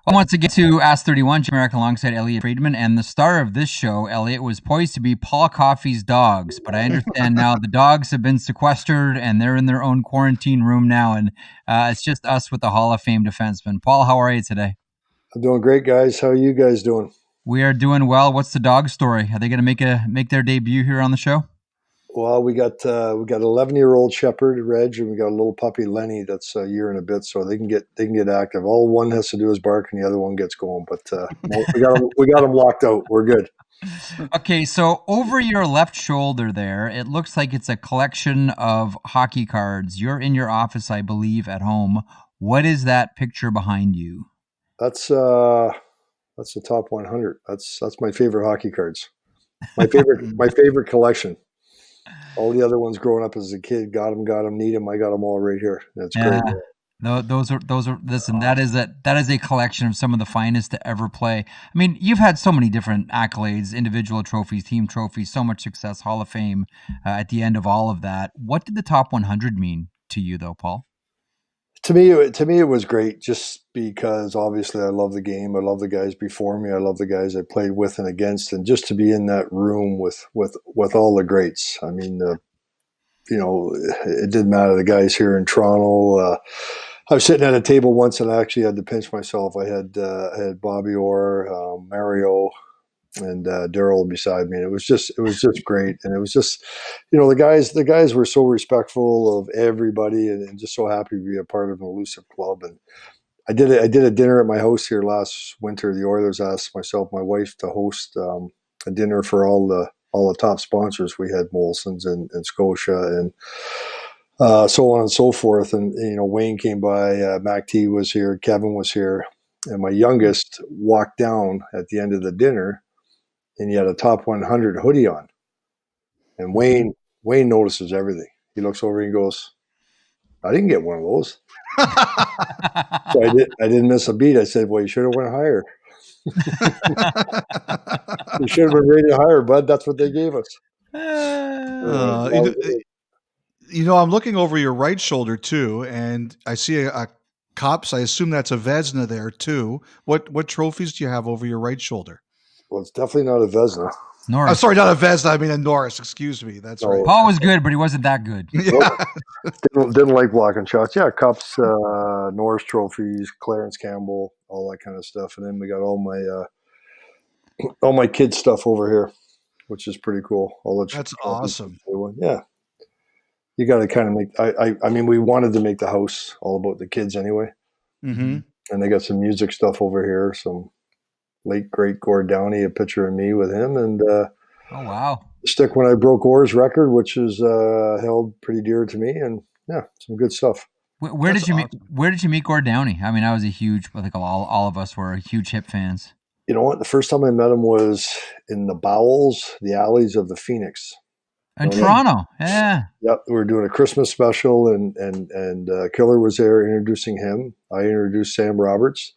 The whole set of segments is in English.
Once again to Ask 31, Marek alongside Elliotte Friedman, and the star of this show, Elliotte, was poised to be Paul Coffey's dogs, but I understand now the dogs have been sequestered and they're in their own quarantine room now, and it's just us with the Hall of Fame defenseman. Paul, how are you today? I'm doing great, guys. How are you guys doing? We are doing well. What's the dog story? Are they going to make their debut here on the show? Well, we got 11-year-old Shepherd Reg, and we got a little puppy Lenny that's a year and a bit, so they can get active. All one has to do is bark, and the other one gets going. But we got them locked out. We're good. Okay, so over your left shoulder there, it looks like it's a collection of hockey cards. You're in your office, I believe, at home. What is that picture behind you? That's the top 100. That's my favorite hockey cards. My favorite collection. All the other ones growing up as a kid, got them, need them. I got them all right here. That's great. Those are. Listen, that is a collection of some of the finest to ever play. I mean, you've had so many different accolades, individual trophies, team trophies, so much success, Hall of Fame. At the end of all of that, what did the top 100 mean to you, though, Paul? To me, it was great just because obviously I love the game. I love the guys before me. I love the guys I played with and against, and just to be in that room with all the greats. I mean, it didn't matter the guys here in Toronto. I was sitting at a table once and I actually had to pinch myself. I had Bobby Orr, Mario, and Daryl beside me. And it was just great. And it was just, the guys were so respectful of everybody and just so happy to be a part of an elusive club. And I did a dinner at my house here last winter. The Oilers asked myself, my wife, to host a dinner for all the top sponsors. We had Molson's and Scotia and so on and so forth. And, Wayne came by, Mac T was here, Kevin was here. And my youngest walked down at the end of the dinner and he had a top 100 hoodie on. And Wayne notices everything. He looks over and goes, I didn't get one of those. So I didn't miss a beat. I said, well, you should have went higher. You should have been rated higher, bud. That's what they gave us. I'm looking over your right shoulder too, and I see a Cops. I assume that's a Vezina there too. What trophies do you have over your right shoulder? Well, it's definitely not a Vezina. Norris. Oh, sorry, not a Vezina. I mean a Norris. Excuse me. That's right. Paul was good, but he wasn't that good. Yeah. Didn't like blocking shots. Yeah, Cups, Norris trophies, Clarence Campbell, all that kind of stuff. And then we got all my kids' stuff over here, which is pretty cool. That's awesome. Yeah. You got to kind of make. I mean, we wanted to make the house all about the kids anyway. Mm-hmm. And they got some music stuff over here. Some late great Gord Downey, a picture of me with him, and oh wow, Stick When I Broke Orr's record, which is held pretty dear to me, and yeah, some good stuff. Where did you meet Gord Downey? I mean, I was a huge. I think all of us were huge Hip fans. You know what? The first time I met him was in the bowels, the alleys of the Phoenix. In Toronto, yeah. Yep, we were doing a Christmas special, and Killer was there introducing him. I introduced Sam Roberts.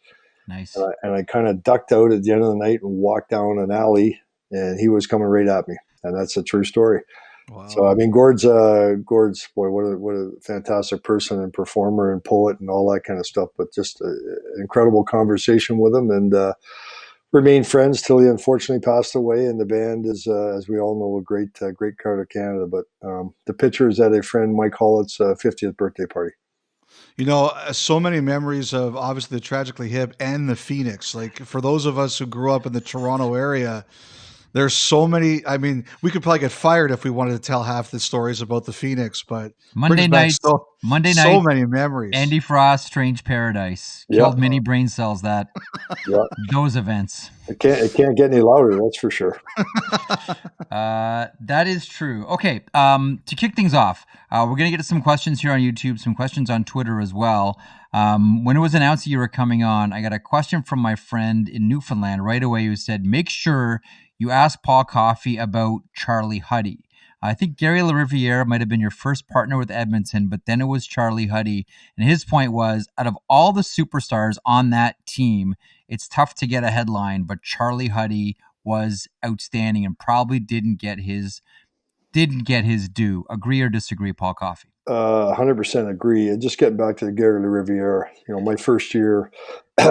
Nice. And I kind of ducked out at the end of the night and walked down an alley, and he was coming right at me. And that's a true story. Wow. So, I mean, Gord's boy, what a fantastic person and performer and poet and all that kind of stuff. But just an incredible conversation with him, and remained friends till he unfortunately passed away. And the band is, as we all know, a great card of Canada. But the picture is at a friend Mike Hollett's 50th birthday party. So many memories of obviously the Tragically Hip and the Phoenix. Like for those of us who grew up in the Toronto area, there's so many. I mean, we could probably get fired if we wanted to tell half the stories about the Phoenix, but Monday night, so many memories. Andy Frost, Strange Paradise, killed many brain cells. Those events. It can't get any louder. That's for sure. That is true. Okay. To kick things off, we're gonna get to some questions here on YouTube, some questions on Twitter as well. When it was announced that you were coming on, I got a question from my friend in Newfoundland right away who said, make sure you ask Paul Coffey about Charlie Huddy. I think Gary LaRiviere might have been your first partner with Edmonton, but then it was Charlie Huddy. And his point was, out of all the superstars on that team, it's tough to get a headline, but Charlie Huddy was outstanding and probably didn't get his due. Agree or disagree, Paul Coffey? 100% agree. And just getting back to the Gary Riviere, my first year,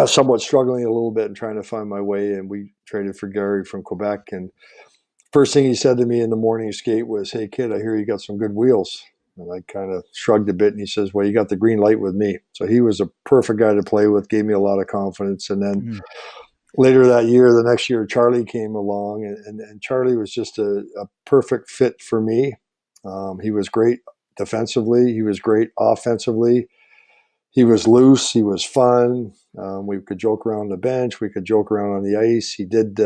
somewhat struggling a little bit and trying to find my way. And we traded for Gary from Quebec. And first thing he said to me in the morning skate was, "Hey, kid, I hear you got some good wheels." And I kind of shrugged a bit, and he says, "Well, you got the green light with me." So he was a perfect guy to play with, gave me a lot of confidence. And then later that year, the next year, Charlie came along, and Charlie was just a perfect fit for me. He was great defensively. He was great offensively. He was loose. He was fun. We could joke around the bench. We could joke around on the ice. He did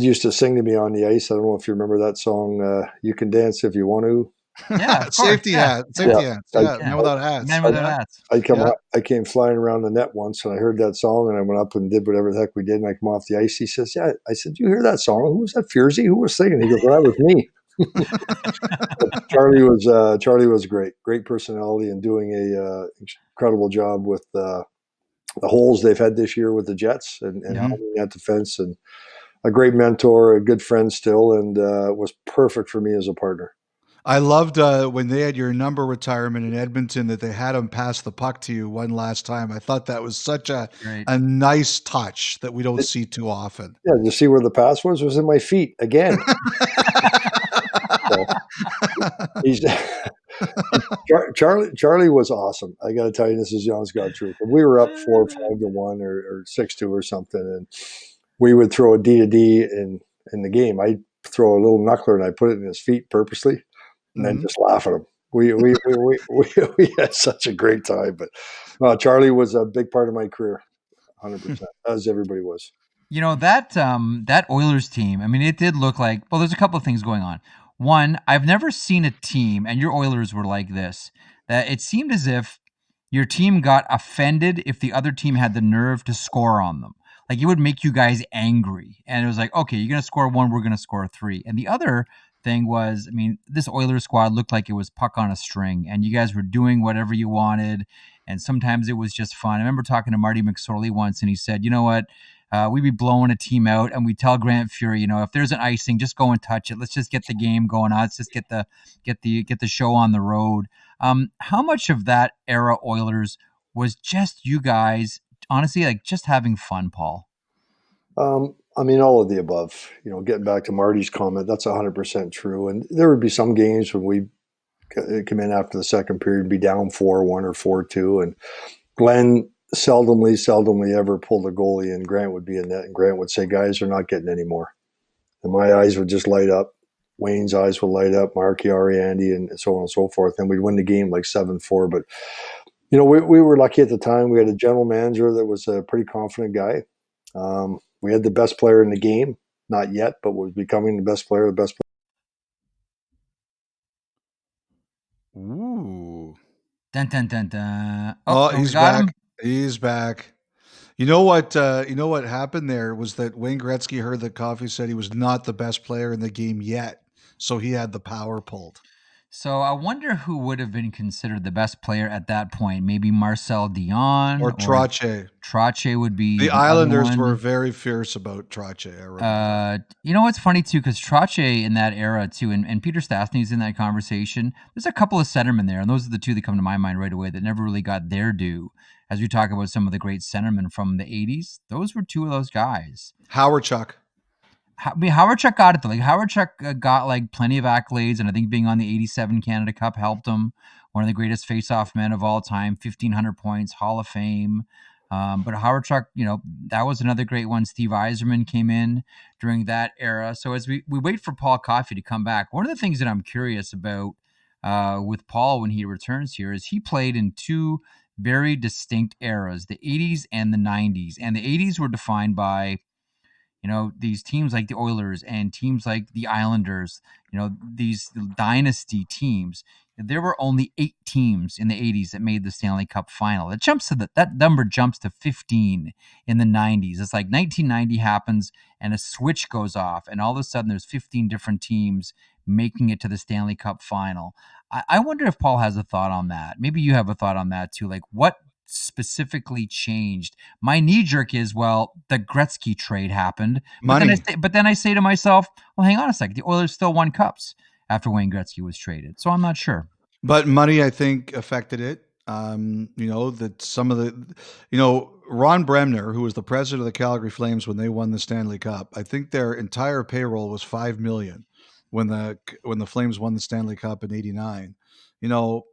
used to sing to me on the ice. I don't know if you remember that song, "You Can Dance If You Want To." Yeah, of course. Safety Yeah. hats. Yeah, men without hats. Men without hats. I came flying around the net once, and I heard that song, and I went up and did whatever the heck we did, and I come off the ice. He says, "Yeah." I said, "You hear that song? Who was that, Fierzy? Who was singing?" He goes, "Well, that was me." Charlie was great personality, and doing a incredible job with the holes they've had this year with the Jets and holding that defense, and a great mentor, a good friend still, and was perfect for me as a partner. I loved when they had your number retirement in Edmonton that they had him pass the puck to you one last time. I thought that was such a nice touch that we don't see too often. Yeah, you see where the pass was? It was in my feet again. Charlie was awesome. I got to tell you, this is honest God truth. We were up 4-5-1 or 6-2 or something, and we would throw a D to D in the game. I'd throw a little knuckler and I put it in his feet purposely, and then just laugh at him. We had such a great time. But Charlie was a big part of my career, 100%, as everybody was. That Oilers team, I mean, it did look like, well, there's a couple of things going on. One, I've never seen a team, and your Oilers were like this, that it seemed as if your team got offended if the other team had the nerve to score on them. Like, it would make you guys angry. And it was like, okay, you're going to score 1, we're going to score 3. And the other thing was, I mean, this Oilers squad looked like it was puck on a string, and you guys were doing whatever you wanted. And sometimes it was just fun. I remember talking to Marty McSorley once, and he said, "You know what? We'd be blowing a team out, and we tell Grant Fury, if there's an icing, just go and touch it. Let's just get the game going on. Let's just get the show on the road." How much of that era Oilers was just you guys, honestly, like just having fun, Paul? I mean, all of the above. Getting back to Marty's comment, that's 100% true. And there would be some games when we come in after the second period and be down 4-1 or 4-2, and Glenn seldomly ever pulled a goalie, and Grant would be in net, and Grant would say, "Guys are not getting any more." And my eyes would just light up. Wayne's eyes would light up, Mark, Yari, Andy, and so on and so forth. And we'd win the game like 7-4. But, we were lucky at the time. We had a general manager that was a pretty confident guy. We had the best player in the game, not yet, but was becoming the best player. Ooh. Dun, dun, dun, dun. Oh, he's back. Him? He's back. You know what happened there was that Wayne Gretzky heard that Coffey said he was not the best player in the game yet, so he had the power pulled. So I wonder who would have been considered the best player at that point. Maybe Marcel Dion or Trottier. Trottier would be the Islanders were very fierce about Trottier. I remember. It's funny too, because Trottier in that era too, and Peter Stastny's in that conversation. There's a couple of centermen there, and those are the two that come to my mind right away that never really got their due. As we talk about some of the great centermen from the 80s, those were two of those guys. Howard Chuck. Howard Chuck got it though. Like Howard Chuck got like plenty of accolades, and I think being on the '87 Canada Cup helped him. One of the greatest face-off men of all time, 1,500 points, Hall of Fame. But Howard Chuck, that was another great one. Steve Yzerman came in during that era. So as we wait for Paul Coffey to come back, one of the things that I'm curious about with Paul when he returns here is he played in two very distinct eras, the 80s and the 90s. And the 80s were defined by these teams like the Oilers and teams like the Islanders, these dynasty teams. There were only 8 teams in the 80s that made the Stanley Cup final. That number jumps to 15 in the 90s. It's like 1990 happens and a switch goes off, and all of a sudden there's 15 different teams making it to the Stanley Cup final. I wonder if Paul has a thought on that. Maybe you have a thought on that too. Like, what specifically changed? My knee jerk is, well, the Gretzky trade happened. But then I say to myself, well, hang on a second. The Oilers still won cups after Wayne Gretzky was traded. So I'm not sure. But money, I think, affected it. That some of Ron Bremner, who was the president of the Calgary Flames when they won the Stanley Cup, I think their entire payroll was $5 million when the Flames won the Stanley Cup in '89. You know,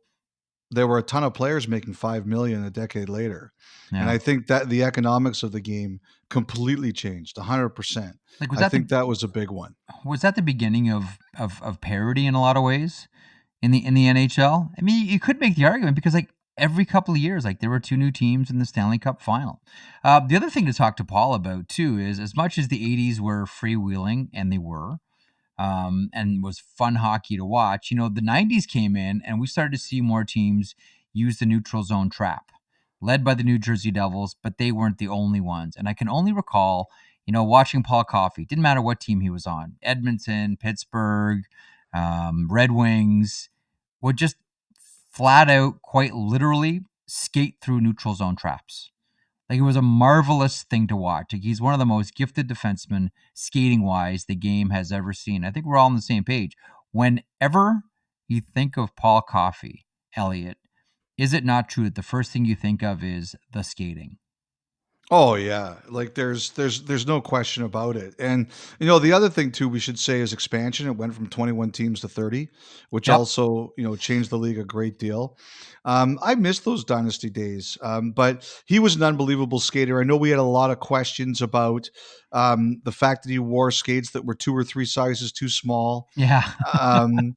there were a ton of players making $5 million a decade later, and Yeah. I think that the economics of the game completely changed 100%. Like was I that think that was a big one. the beginning of parity in a lot of ways in the NHL? I mean, you could make the argument because like every couple of years, like there were two new teams in the Stanley Cup final. The other thing to talk to Paul about too is as much as the '80s were freewheeling, and they were, and was fun hockey to watch. The '90s came in, and we started to see more teams use the neutral zone trap, led by the New Jersey Devils, but they weren't the only ones. And I can only recall, watching Paul Coffey. Didn't matter what team he was on, Edmonton, Pittsburgh, Red Wings, would just flat out, quite literally, skate through neutral zone traps. Like it was a marvelous thing to watch. Like he's one of the most gifted defensemen, skating wise, the game has ever seen. I think we're all on the same page. Whenever you think of Paul Coffey, Elliotte, is it not true that the first thing you think of is the skating? Oh yeah, like there's no question about it. And the other thing too we should say is expansion. It went from 21 teams to 30, which Yep. also changed the league a great deal. I miss those dynasty days, but he was an unbelievable skater. I know we had a lot of questions about the fact that he wore skates that were 2 or 3 sizes too small. Yeah. Um,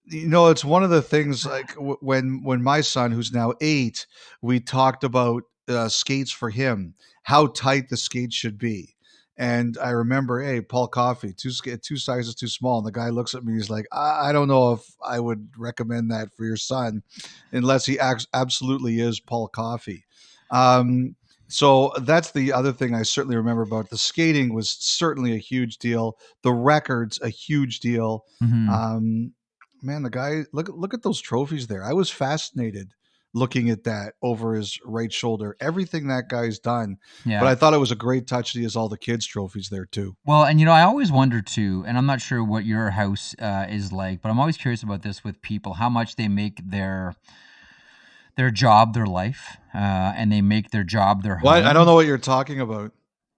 it's one of the things like when my son, who's now 8, we talked about skates for him, how tight the skates should be. And I remember, hey, Paul Coffey, 2 sizes too small. And the guy looks at me, he's like, I don't know if I would recommend that for your son, unless he absolutely is Paul Coffey. So that's the other thing I certainly remember about the skating was certainly a huge deal. The records, a huge deal. Hmm. Um, Man, the guy, look at those trophies there. I was fascinated looking at that over his right shoulder. Everything that guy's done. But Yeah. I thought it was a great touch that he has all the kids' trophies there too. Well, and I always wonder too, and I'm not sure what your house is like, but I'm always curious about this with people, how much they make their job their life, and they make their job their Well, I don't home. know what you're talking about.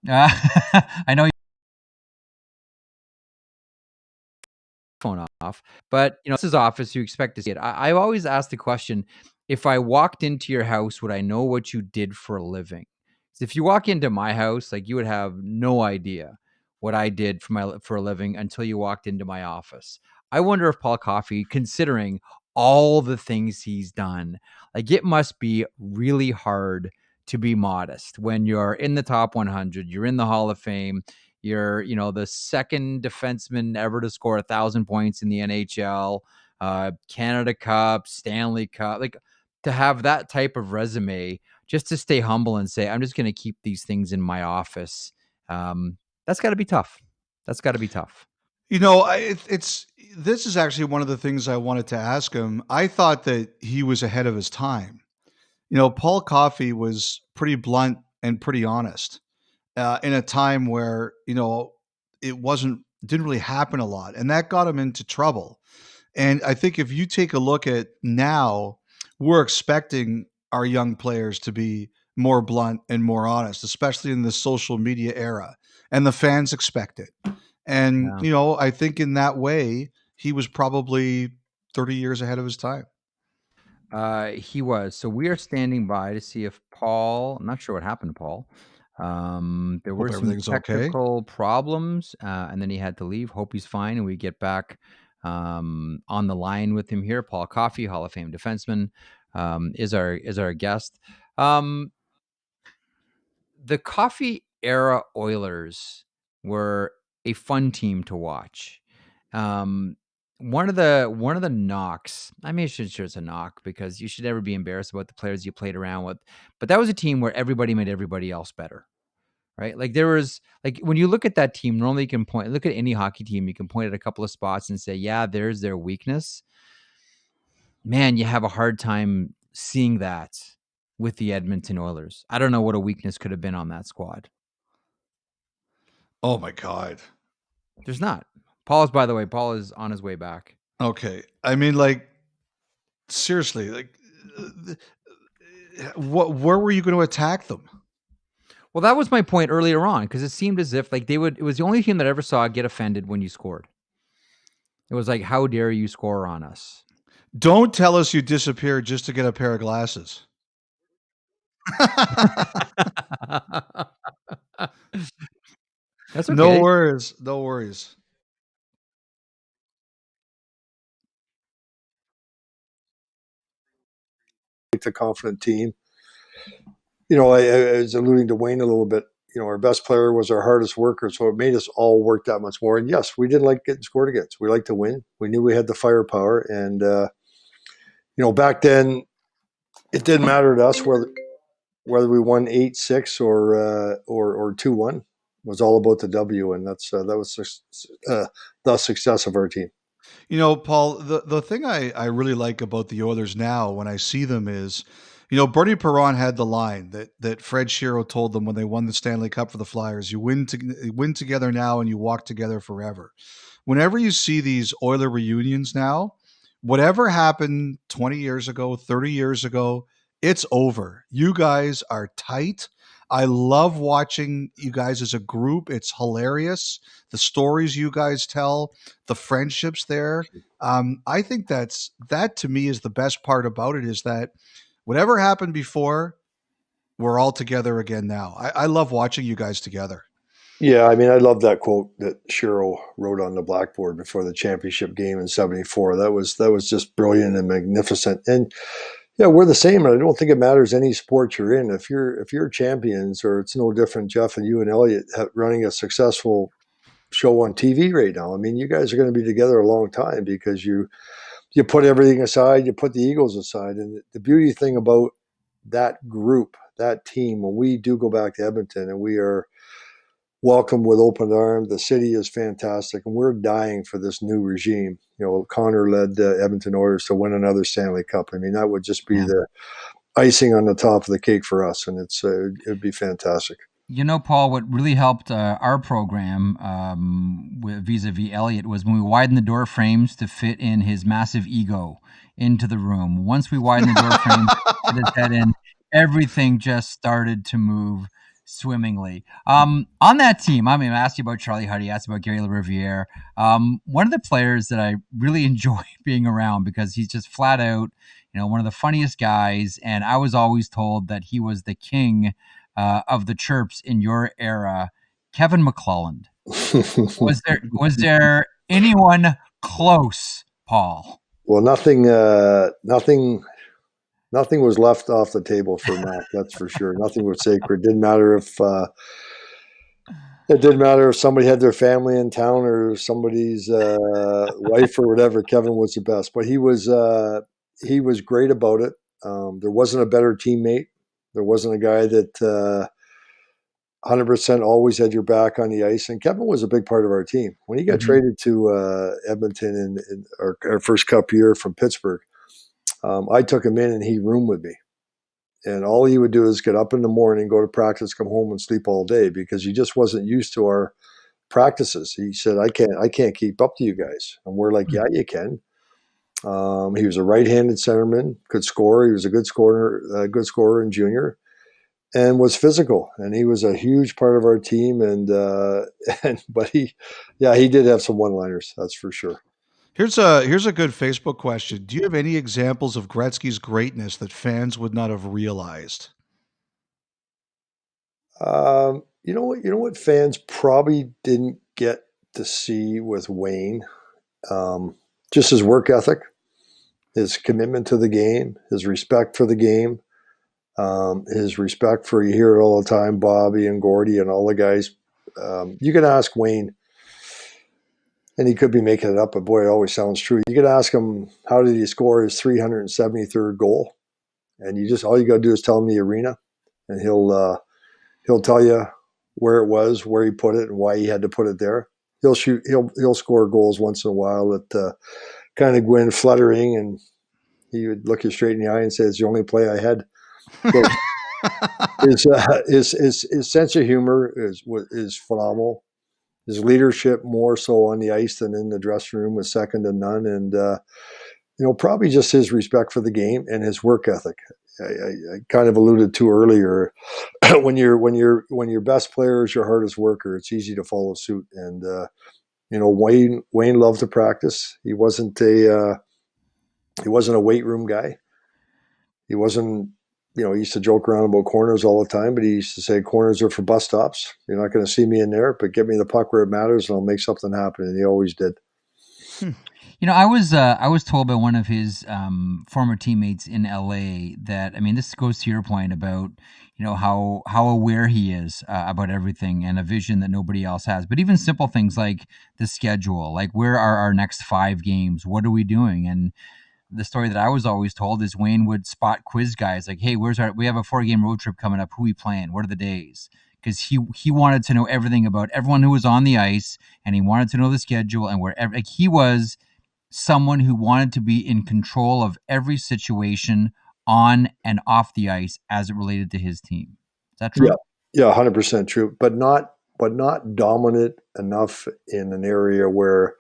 Uh, I know phone off, but this is office. You expect to see it. I always ask the question: if I walked into your house, would I know what you did for a living? 'Cause if you walk into my house, like you would have no idea what I did for a living until you walked into my office. I wonder if Paul Coffey, considering all the things he's done, like it must be really hard to be modest when you're in the top 100, you're in the Hall of Fame, you're, the second defenseman ever to score 1,000 points in the NHL, Canada Cup, Stanley Cup. Like to have that type of resume, just to stay humble and say, I'm just going to keep these things in my office. That's got to be tough. That's got to be tough. It's this is actually one of the things I wanted to ask him. I thought that he was ahead of his time. Paul Coffey was pretty blunt and pretty honest in a time where it didn't really happen a lot, and that got him into trouble. And I think if you take a look at now, we're expecting our young players to be more blunt and more honest, especially in the social media era, and the fans expect it. And Yeah. I think in that way, he was probably 30 years ahead of his time. He was. So we are standing by to see if Paul, I'm not sure what happened to Paul. There were Hope some everything's okay. technical problems, and then he had to leave. Hope he's fine, and we get back on the line with him here. Paul Coffey, Hall of Fame defenseman, is our guest. The Coffey era Oilers were a fun team to watch. Um, one of the knocks, I mean, sure it's a knock because you should never be embarrassed about the players you played around with. But that was a team where everybody made everybody else better, right? Like there was like when you look at that team, normally you can look at any hockey team, you can point at a couple of spots and say, yeah, there's their weakness. Man, you have a hard time seeing that with the Edmonton Oilers. I don't know what a weakness could have been on that squad. Oh my God. There's not. Paul is, by the way, Paul is on his way back. Okay. I mean, like, seriously, like, where were you going to attack them? Well, that was my point earlier on, because it seemed as if like it was the only team that I ever saw get offended when you scored. It was like, how dare you score on us? Don't tell us you disappeared just to get a pair of glasses. That's No okay. worries. No worries. Like a confident team. I was alluding to Wayne a little bit. Our best player was our hardest worker, so it made us all work that much more. And yes, we didn't like getting scored against. We liked to win. We knew we had the firepower, and back then it didn't matter to us whether we won 8-6 or 2-1. It was all about the W, and that was the success of our team. Paul, the thing I really like about the Oilers now when I see them is, Bernie Perron had the line that Fred Shero told them when they won the Stanley Cup for the Flyers: "You win together now, and you walk together forever." Whenever you see these Oiler reunions now, whatever happened 20 years ago, 30 years ago, it's over. You guys are tight. I love watching you guys as a group. It's hilarious. The stories you guys tell, the friendships there. I think that to me is the best part about it, is that whatever happened before, we're all together again now. I love watching you guys together. Yeah, I mean, I love that quote that Shero wrote on the blackboard before the championship game in '74. That was just brilliant and magnificent. And yeah, we're the same, and I don't think it matters any sport you're in. If you're champions, or it's no different, Jeff and you and Elliotte running a successful show on TV right now. I mean, you guys are going to be together a long time because you put everything aside, you put the egos aside, and the beauty thing about that group, that team, when we do go back to Edmonton and we are welcome with open arms. The city is fantastic, and we're dying for this new regime. Connor led the Edmonton Oilers to win another Stanley Cup. I mean, that would just be the icing on the top of the cake for us, and it'd be fantastic. Paul, what really helped our program vis-a-vis Elliotte was when we widened the door frames to fit in his massive ego into the room. Once we widened the door frames to fit his head in, everything just started to move swimmingly. On that team, I asked you about Charlie Huddy, I asked about Gary LaRiviere. One of the players that I really enjoy being around, because he's just flat out, one of the funniest guys, and I was always told that he was the king of the chirps in your era, Kevin McClelland. Was there anyone close, Paul? Well, nothing was left off the table for Mac. That's for sure. Nothing was sacred. It didn't matter if somebody had their family in town or somebody's wife or whatever. Kevin was the best, but he was great about it. There wasn't a better teammate. There wasn't a guy that 100% always had your back on the ice. And Kevin was a big part of our team. When he got traded to Edmonton in our first Cup year from Pittsburgh, I took him in and he roomed with me. And all he would do is get up in the morning, go to practice, come home and sleep all day, because he just wasn't used to our practices. He said, I can't keep up to you guys. And we're like, yeah, you can. He was a right-handed centerman, could score. He was a good scorer in junior, and was physical. And he was a huge part of our team. But he did have some one-liners, that's for sure. Here's a good Facebook question. Do you have any examples of Gretzky's greatness that fans would not have realized? You know what fans probably didn't get to see with Wayne? Just his work ethic, his commitment to the game, his respect for the game, his respect for, you hear it all the time, Bobby and Gordy and all the guys. You can ask Wayne, and he could be making it up, but boy, it always sounds true. You could ask him, how did he score his 373rd goal? And all you got to do is tell him the arena, and he'll tell you where it was, where he put it, and why he had to put it there. He'll score goals once in a while that kind of go in fluttering, and he would look you straight in the eye and say, "It's the only play I had." His sense of humor is phenomenal. His leadership, more so on the ice than in the dressing room, was second to none. And probably just his respect for the game and his work ethic. I kind of alluded to earlier when your best player is your hardest worker, it's easy to follow suit. And Wayne loved to practice. He wasn't a weight room guy. He wasn't. He used to joke around about corners all the time, but he used to say corners are for bus stops. You're not going to see me in there, but get me the puck where it matters, and I'll make something happen. And he always did. I was told by one of his former teammates in LA that, this goes to your point about how aware he is about everything and a vision that nobody else has. But even simple things like the schedule, like where are our next 5 games? What are we doing? And the story that I was always told is Wayne would spot quiz guys like, hey, we have a 4-game road trip coming up. Who we playing? What are the days? Because he wanted to know everything about everyone who was on the ice, and he wanted to know the schedule and wherever. Like, he was someone who wanted to be in control of every situation on and off the ice as it related to his team. Is that true? Yeah, 100% true. But not dominant enough in an area where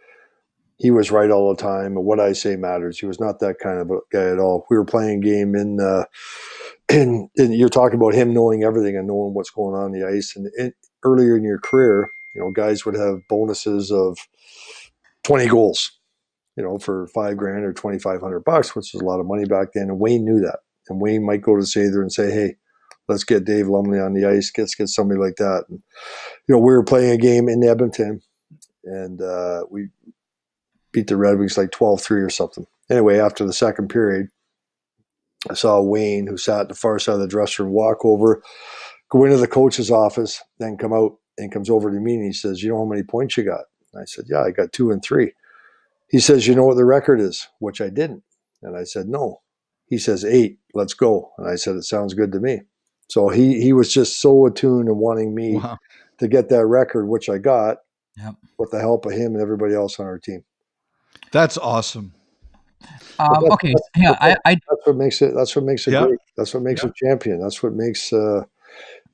he was right all the time, and what I say matters. He was not that kind of a guy at all. We were playing a game and you're talking about him knowing everything and knowing what's going on the ice. And earlier in your career, guys would have bonuses of 20 goals, for $5,000 or $2,500, which was a lot of money back then. And Wayne knew that. And Wayne might go to Sather and say, hey, let's get Dave Lumley on the ice. Let's get somebody like that. And, we were playing a game in Edmonton, and we beat the Red Wings like 12-3 or something. Anyway, after the second period, I saw Wayne, who sat at the far side of the dressing room, walk over, go into the coach's office, then come out and comes over to me and he says, you know how many points you got? And I said, yeah, I got 2 and 3. He says, you know what the record is? Which I didn't. And I said, no. He says, 8, let's go. And I said, it sounds good to me. So he was just so attuned and wanting me to get that record, which I got with the help of him and everybody else on our team. That's awesome. Okay. That's what makes it. That's what makes it great. That's what makes a champion. That's what makes. You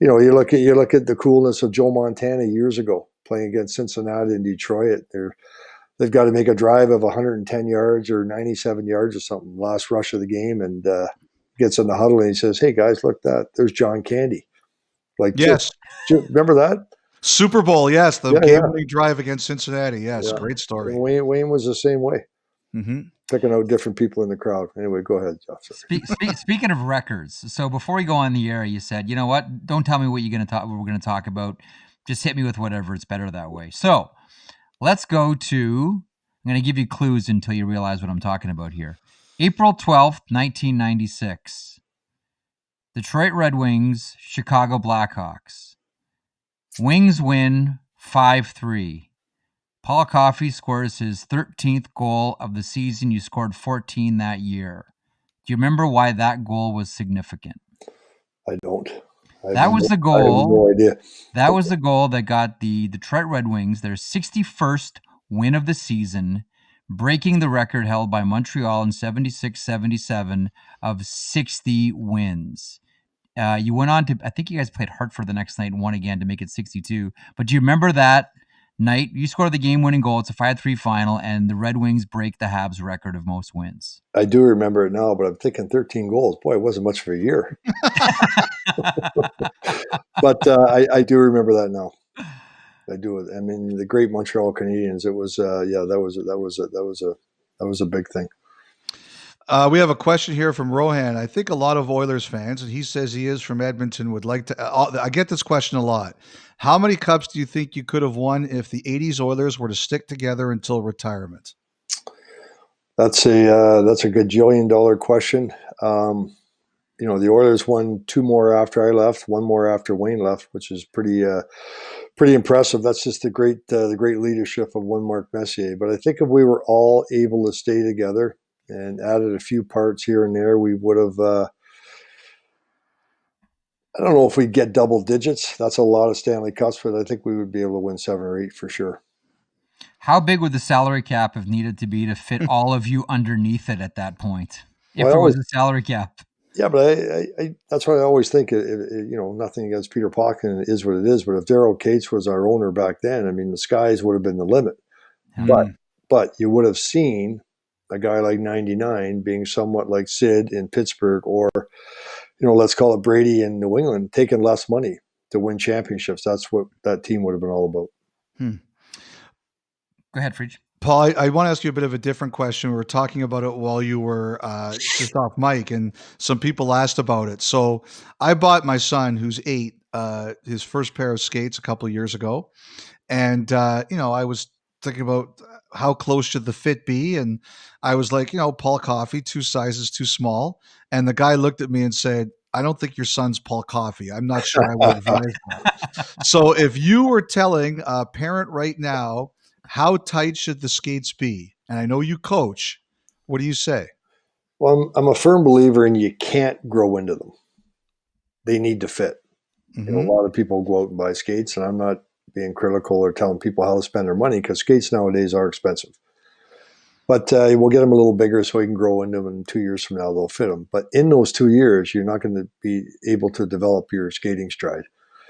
look at the coolness of Joe Montana years ago playing against Cincinnati and Detroit. They've got to make a drive of 110 yards or 97 yards or something. Last rush of the game, and gets in the huddle and he says, "Hey guys, look there's John Candy." Like, yes, remember that Super Bowl? Yes, the game-winning drive against Cincinnati. Yes, great story. And Wayne was the same way. Mm-hmm. Picking out different people in the crowd. Anyway, go ahead, Jeff. Speaking of records, so before we go on the air, you said, you know what? Don't tell me what we're going to talk about. Just hit me with whatever. It's better that way. So let's go to. I'm going to give you clues until you realize what I'm talking about here. April 12th, 1996. Detroit Red Wings, Chicago Blackhawks. Wings win 5-3. Paul Coffey scores his 13th goal of the season. You scored 14 that year. Do you remember why that goal was significant? I don't. That was the goal. I have no idea. That was the goal that got the Detroit Red Wings their 61st win of the season, breaking the record held by Montreal in 76-77 of 60 wins. You went on to, I think you guys played Hartford the next night and won again to make it 62. But do you remember that night? You scored the game-winning goal. It's a 5-3 final, and the Red Wings break the Habs record of most wins. I do remember it now, but I'm thinking 13 goals. Boy, it wasn't much for a year. But I do remember that now. I do. I mean, the great Montreal Canadiens. It was, that was a big thing. We have a question here from Rohan. I think a lot of Oilers fans, and he says he is from Edmonton, would like to. I get this question a lot. How many cups do you think you could have won if the '80s Oilers were to stick together until retirement? That's a gajillion-dollar question. The Oilers won 2 more after I left, 1 more after Wayne left, which is pretty impressive. That's just the great leadership of one Mark Messier. But I think if we were all able to stay together and added a few parts here and there, we would have. I don't know if we'd get double digits. That's a lot of Stanley Cups, but I think we would be able to win 7 or 8 for sure. How big would the salary cap have needed to be to fit all of you underneath it at that point? If there was a salary cap. Yeah, but I that's what I always think. Nothing against Peter Pockin, is what it is. But if Darryl Cates was our owner back then, I mean, the skies would have been the limit. But you would have seen a guy like 99 being somewhat like Sid in Pittsburgh, or, let's call it Brady in New England, taking less money to win championships. That's what that team would have been all about. Go ahead, Friedge. Paul, I want to ask you a bit of a different question. We were talking about it while you were just off mic, and some people asked about it. So I bought my son, who's 8, his first pair of skates a couple of years ago. And, I was thinking about how close should the fit be? And I was like, Paul Coffey, 2 sizes too small. And the guy looked at me and said, I don't think your son's Paul Coffey. I'm not sure I would advise that. So if you were telling a parent right now, how tight should the skates be? And I know you coach. What do you say? Well, I'm a firm believer in you can't grow into them. They need to fit. Mm-hmm. A lot of people go out and buy skates, and I'm not being critical or telling people how to spend their money, because skates nowadays are expensive. But we'll get them a little bigger so you can grow into them, and 2 years from now they'll fit them. But in those 2 years, you're not going to be able to develop your skating stride.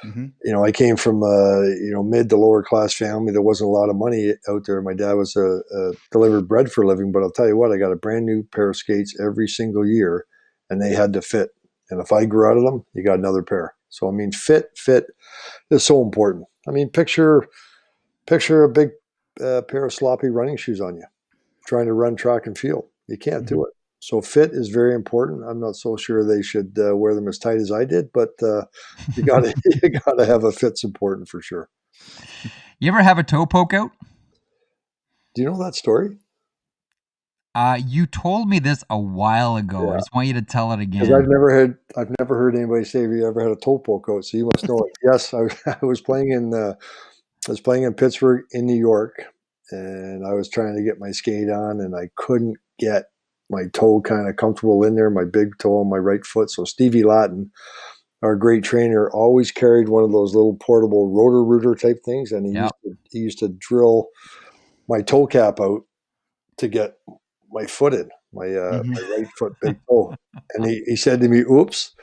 Mm-hmm. I came from a mid to lower class family. There wasn't a lot of money out there. My dad was delivered bread for a living, but I'll tell you what, I got a brand new pair of skates every single year, and they had to fit. And if I grew out of them, you got another pair. So I mean, fit is so important. I mean, picture a big pair of sloppy running shoes on you, trying to run track and field. You can't do it. So fit is very important. I'm not so sure they should wear them as tight as I did, but you got to have a fit's important for sure. You ever have a toe poke out? Do you know that story? You told me this a while ago. Yeah. I just want you to tell it again. Because I've never heard anybody say, "Have you ever had a toe poke out?" So you must know it. Yes, I was playing in Pittsburgh in New York, and I was trying to get my skate on, and I couldn't get my toe kind of comfortable in there, my big toe on my right foot. So Stevie Latin, our great trainer, always carried one of those little portable rotor rooter type things, and he used to drill my toe cap out to get my foot in, my right foot big toe. And he said to me, "Oops."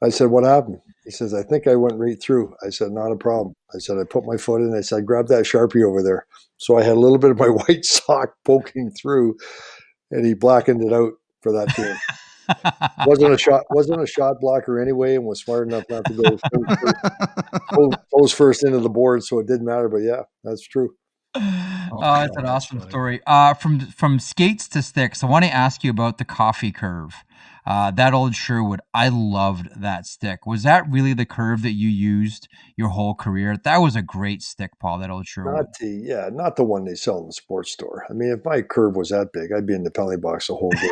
I said, "What happened?" He says, "I think I went right through." I said, "Not a problem." I said, "I put my foot in." I said, "Grab that Sharpie over there." So I had a little bit of my white sock poking through, and he blackened it out for that game. wasn't a shot blocker anyway, and was smart enough not to go toes first into the board, so it didn't matter. But yeah, that's true. It's an awesome story. From skates to sticks, I want to ask you about the Coffey curve. That old Sherwood, I loved that stick. Was that really the curve that you used your whole career? That was a great stick, Paul, that old Sherwood. Not the one they sell in the sports store. I mean, if my curve was that big, I'd be in the penalty box the whole game.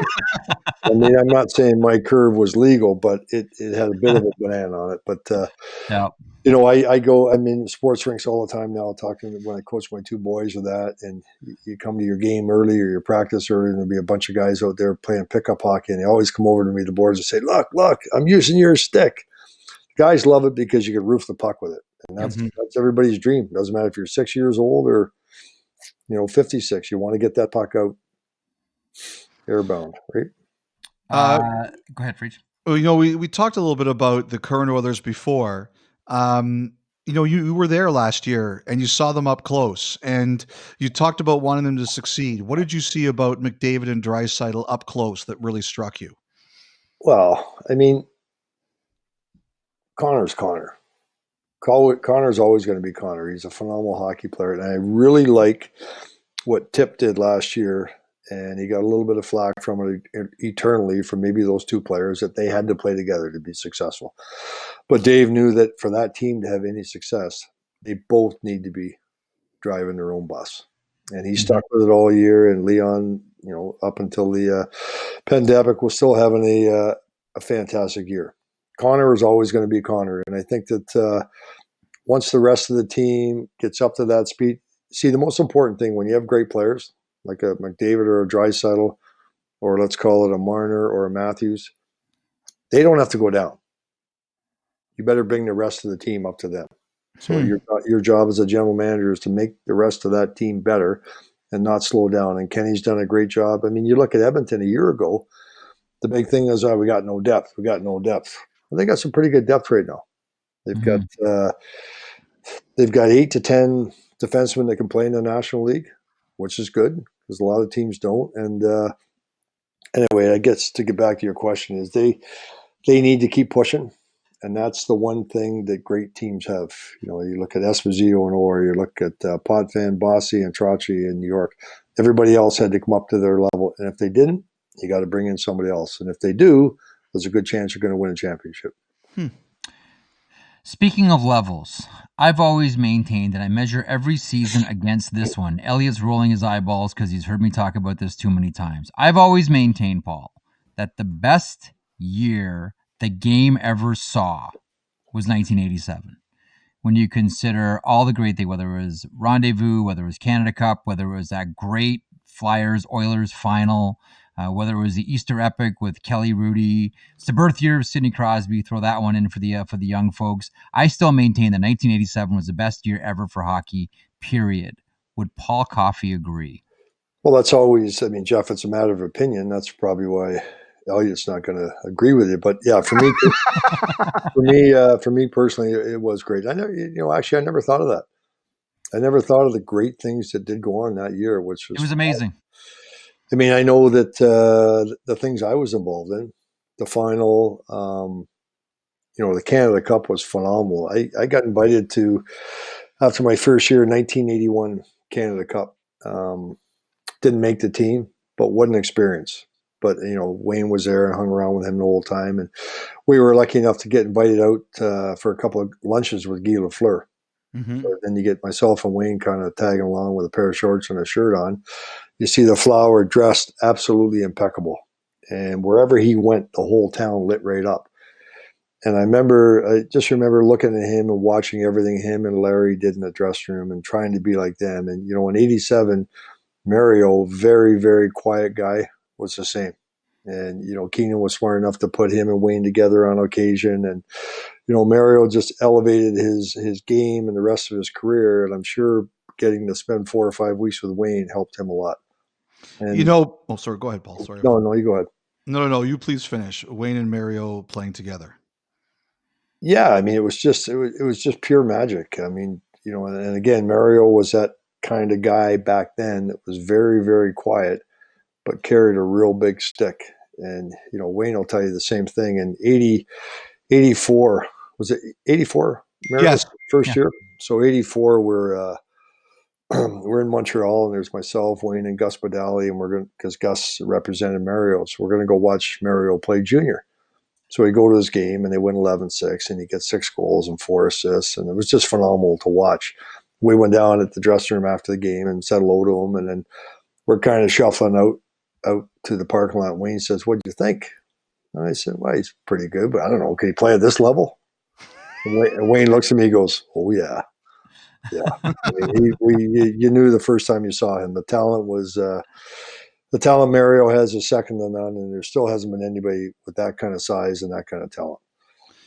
I mean, I'm not saying my curve was legal, but it had a bit of a banana on it. But I'm in sports rinks all the time now, talking when I coach my 2 boys or that, and you come to your game early or your practice early, and there'll be a bunch of guys out there playing pickup hockey, and they always come over to me, the boards, and say, look, I'm using your stick. Guys love it because you can roof the puck with it. And that's everybody's dream. Doesn't matter if you're 6 years old or 56. You want to get that puck out airbound, right? Go ahead, Friedge. We talked a little bit about the current Oilers before. You were there last year and you saw them up close, and you talked about wanting them to succeed. What did you see about McDavid and Draisaitl up close that really struck you? Well, I mean, Connor's Connor. Connor's always going to be Connor. He's a phenomenal hockey player, and I really like what Tip did last year. And he got a little bit of flack from it eternally from maybe those 2 players, that they had to play together to be successful. But Dave knew that for that team to have any success, they both need to be driving their own bus. And he stuck with it all year. And Leon, up until the pandemic, was still having a fantastic year. Connor is always going to be Connor. And I think that once the rest of the team gets up to that speed, see, the most important thing when you have great players, like a McDavid or a Draisaitl, or let's call it a Marner or a Matthews, they don't have to go down. You better bring the rest of the team up to them. So your job as a general manager is to make the rest of that team better and not slow down. And Kenny's done a great job. I mean, you look at Edmonton a year ago, the big thing is, we got no depth. Well, they got some pretty good depth right now. They've got 8 to 10 defensemen that can play in the National League, which is good. because a lot of teams don't. And anyway, I guess to get back to your question is they need to keep pushing. And that's the one thing that great teams have. You know, you look at Esposito and Orr, you look at Potvin, Bossy, and Trotty in New York. Everybody else had to come up to their level. And if they didn't, you got to bring in somebody else. And if they do, there's a good chance you're going to win a championship. Speaking of levels, I've always maintained that I measure every season against this one. Elliotte's rolling his eyeballs because he's heard me talk about this too many times. I've always maintained, Paul, that the best year the game ever saw was 1987. When you consider all the great things, whether it was Rendezvous, whether it was Canada Cup, whether it was that great Flyers-Oilers final, whether it was the Easter Epic with Kelly Rudy, it's the birth year of Sidney Crosby. Throw that one in for the young folks. I still maintain that 1987 was the best year ever for hockey. Period. Would Paul Coffey agree? Well, that's always. I mean, Jeff, it's a matter of opinion. That's probably why Elliott's not going to agree with you. But yeah, for me, for me personally, it was great. I never, actually, I never thought of that. I never thought of the great things that did go on that year, which was It was amazing. I mean, I know that the things I was involved in, the final, the Canada Cup was phenomenal. I got invited to, after my first year, 1981 Canada Cup. Didn't make the team, but what an experience. But, Wayne was there and hung around with him the whole time. And we were lucky enough to get invited out for a couple of lunches with Guy Lafleur. Mm-hmm. So then you get myself and Wayne kind of tagging along with a pair of shorts and a shirt on. You see the Flower dressed absolutely impeccable. And wherever he went, the whole town lit right up. And I just remember looking at him and watching everything him and Larry did in the dressing room and trying to be like them. And, in 87, Mario, very, very quiet guy, was the same. And, Keenan was smart enough to put him and Wayne together on occasion. And, Mario just elevated his game and the rest of his career. And I'm sure getting to spend 4 or 5 weeks with Wayne helped him a lot. And, sorry, go ahead, Paul. Sorry. No, you go ahead. No, you please finish. Wayne and Mario playing together. Yeah, I mean, it was just pure magic. I mean, and again, Mario was that kind of guy back then that was very, very quiet, but carried a real big stick. And, Wayne will tell you the same thing. In 84, was it 84? Yes. First year. So 84, we're in Montreal, and there's myself, Wayne, and Gus Badali, and because Gus represented Mario, so we're going to go watch Mario play junior. So we go to his game, and they win 11-6, and he gets 6 goals and 4 assists, and it was just phenomenal to watch. We went down at the dressing room after the game and said hello to him, and then we're kind of shuffling out to the parking lot. Wayne says, "What do you think?" And I said, "Well, he's pretty good, but I don't know. Can he play at this level?" And Wayne looks at me and goes, "Oh, yeah. Yeah." I mean, you knew the first time you saw him. The talent was the talent Mario has is second to none, and there still hasn't been anybody with that kind of size and that kind of talent.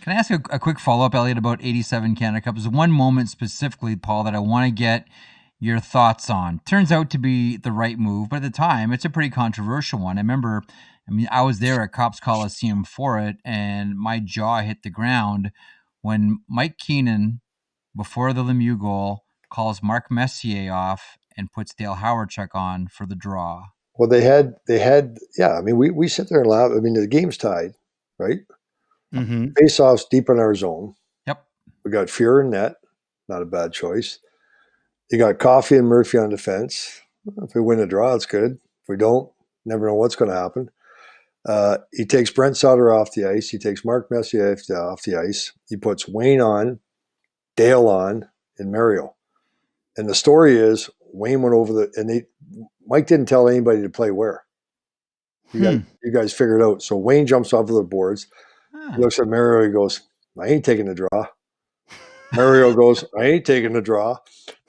Can I ask a quick follow-up, Elliotte, about 87 Canada Cup? There's one moment specifically, Paul, that I want to get your thoughts on. Turns out to be the right move, but at the time, it's a pretty controversial one. I was there at Copps Coliseum for it, and my jaw hit the ground when Mike Keenan, before the Lemieux goal, calls Mark Messier off and puts Dale Hawerchuk on for the draw. Well, they had, yeah. I mean, we sit there and laugh. I mean, the game's tied, right? Mm-hmm. Face-offs deep in our zone. Yep. We got Fuhrer in net. Not a bad choice. You got Coffey and Murphy on defense. If we win a draw, it's good. If we don't, never know what's going to happen. He takes Brent Sutter off the ice. He takes Mark Messier off the ice. He puts Wayne on, Dale on, and Mario. And the story is Wayne went over Mike didn't tell anybody to play where. You guys figured it out. So Wayne jumps off of the boards. He looks at Mario. He goes, "I ain't taking the draw." Mario goes, "I ain't taking the draw."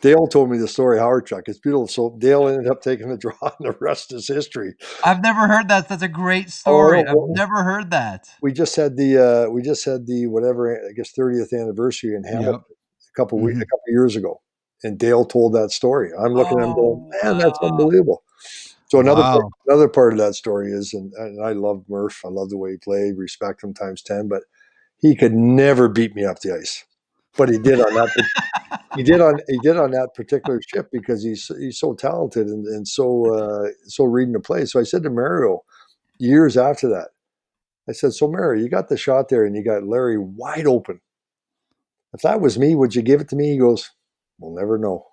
Dale told me the story, Hawerchuk. It's beautiful. So Dale ended up taking the draw, and the rest is history. I've never heard that. That's a great story. I've never heard that. We just had the whatever, I guess 30th anniversary in Hamilton a couple years ago, and Dale told that story. I'm looking at him going, "Man, that's unbelievable." So another part of that story is, and I loved Murph. I loved the way he played. Respect him times 10, but he could never beat me up the ice. but he did on that. He did on that particular ship because he's so talented and so reading the play. So I said to Mario years after that, I said, "So Mario, you got the shot there, and you got Larry wide open. If that was me, would you give it to me?" He goes, "We'll never know.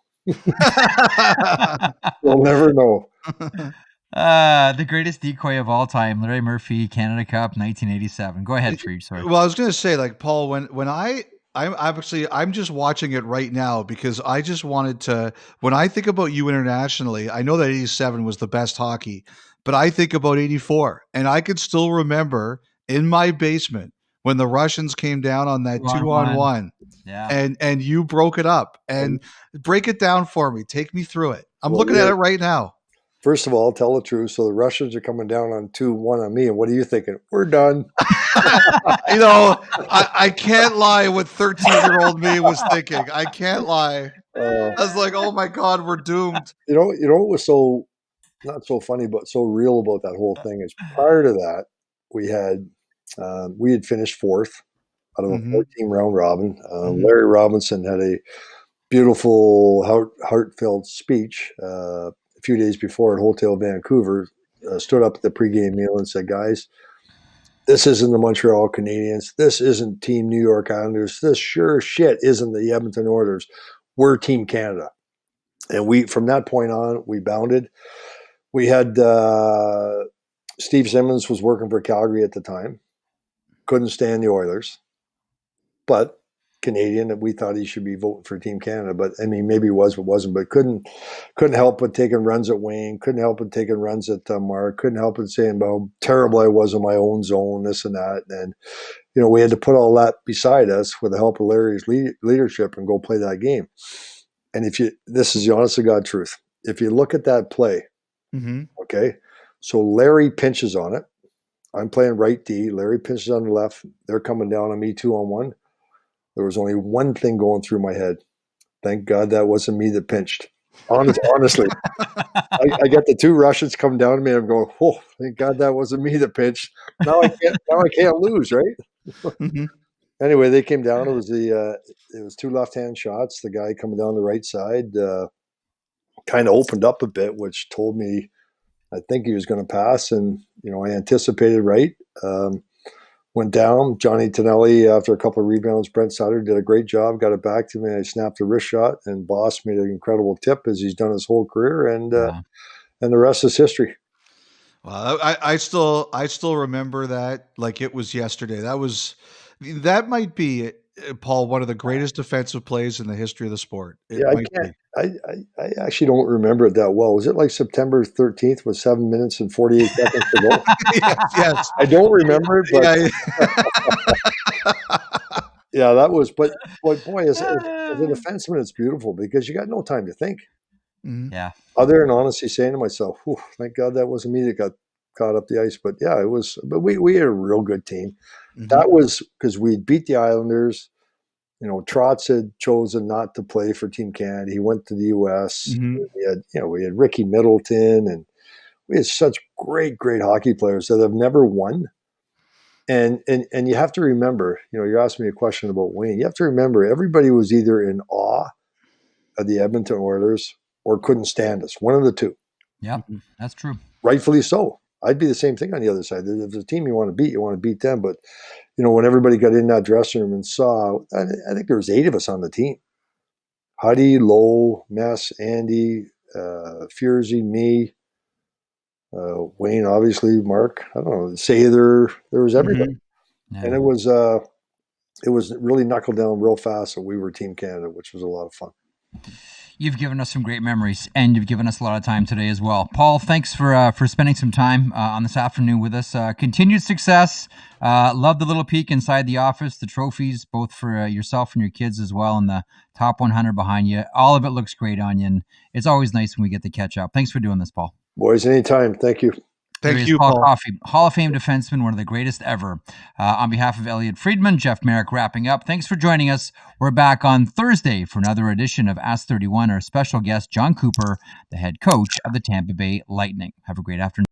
We'll never know." The greatest decoy of all time, Larry Murphy, Canada Cup, 1987. Go ahead, Fried. Sorry. Well, I was going to say, like, Paul, when I'm just watching it right now because I just wanted to. When I think about you internationally, I know that '87 was the best hockey, but I think about '84, and I could still remember in my basement when the Russians came down on that 2-on-1, Yeah. and you broke it up and break it down for me. Take me through it. I'm Well, looking at it right now. First of all, tell the truth. So the Russians are coming down on 2-1 on me, and what are you thinking? We're done. I can't lie what 13-year-old me was thinking. I can't lie. I was like, oh my God, we're doomed. You know what was so not so funny, but so real about that whole thing is prior to that, we had finished fourth out of a 14 round robin. Larry Robinson had a beautiful, heartfelt speech a few days before at Hotel Vancouver. Stood up at the pregame meal and said, "Guys, this isn't the Montreal Canadiens. This isn't Team New York Islanders. This sure shit isn't the Edmonton Oilers. We're Team Canada." And from that point on, we bounded. We had Steve Simmons was working for Calgary at the time. Couldn't stand the Oilers, but Canadian, and we thought he should be voting for Team Canada. But I mean, maybe he was, but wasn't. But couldn't help but taking runs at Wayne. Couldn't help but taking runs at Mark. Couldn't help but saying how terrible I was in my own zone, this and that. And we had to put all that beside us with the help of Larry's leadership and go play that game. And this is the honest to God truth. If you look at that play, okay, so Larry pinches on it. I'm playing right D. Larry pinches on the left. They're coming down on me 2-on-1. There was only one thing going through my head. Thank God that wasn't me that pinched. Honestly, I got the two Russians come down to me. I'm going, oh, thank God that wasn't me that pinched. Now I can't lose, right? Anyway, they came down. It was two left-hand shots. The guy coming down the right side kind of opened up a bit, which told me I think he was going to pass, and I anticipated right. Went down. Johnny Tonelli, after a couple of rebounds, Brent Sutter did a great job, got it back to me. I snapped a wrist shot, and Boss made an incredible tip as he's done his whole career, and the rest is history. Well, I still remember that like it was yesterday. That might be, Paul, one of the greatest defensive plays in the history of the sport. I actually don't remember it that well. Was it like September 13th with 7 minutes and 48 seconds to go? Yes. I don't remember it, but yeah, that was. But boy, as a defenseman, it's beautiful because you got no time to think. Yeah. Other than honestly saying to myself, thank God that wasn't me that got caught up the ice. But yeah, it was. But we had a real good team. That was because we beat the Islanders. Trotz had chosen not to play for Team Canada. He went to the U.S. We had Ricky Middleton, and we had such great hockey players that have never won. And you have to remember, you're asking me a question about Wayne. You have to remember, everybody was either in awe of the Edmonton Oilers or couldn't stand us. One of the two. Yeah, that's true. Rightfully so. I'd be the same thing on the other side. If there's a team you want to beat them. But when everybody got in that dressing room and saw, I think there was 8 of us on the team. Huddy, Lowe, Mess, Andy, Furzy, me, Wayne, obviously, Mark. I don't know, Sather. There was everybody, and it was really knuckled down real fast. So we were Team Canada, which was a lot of fun. You've given us some great memories, and you've given us a lot of time today as well. Paul, thanks for spending some time on this afternoon with us. Continued success. Love the little peek inside the office, the trophies, both for yourself and your kids as well, and the top 100 behind you. All of it looks great on you, and it's always nice when we get to catch up. Thanks for doing this, Paul. Boys, anytime. Thank you. Thank you, Paul. Coffey, Hall of Fame defenseman, one of the greatest ever. On behalf of Elliotte Friedman, Jeff Marek wrapping up. Thanks for joining us. We're back on Thursday for another edition of Ask 31. Our special guest, John Cooper, the head coach of the Tampa Bay Lightning. Have a great afternoon.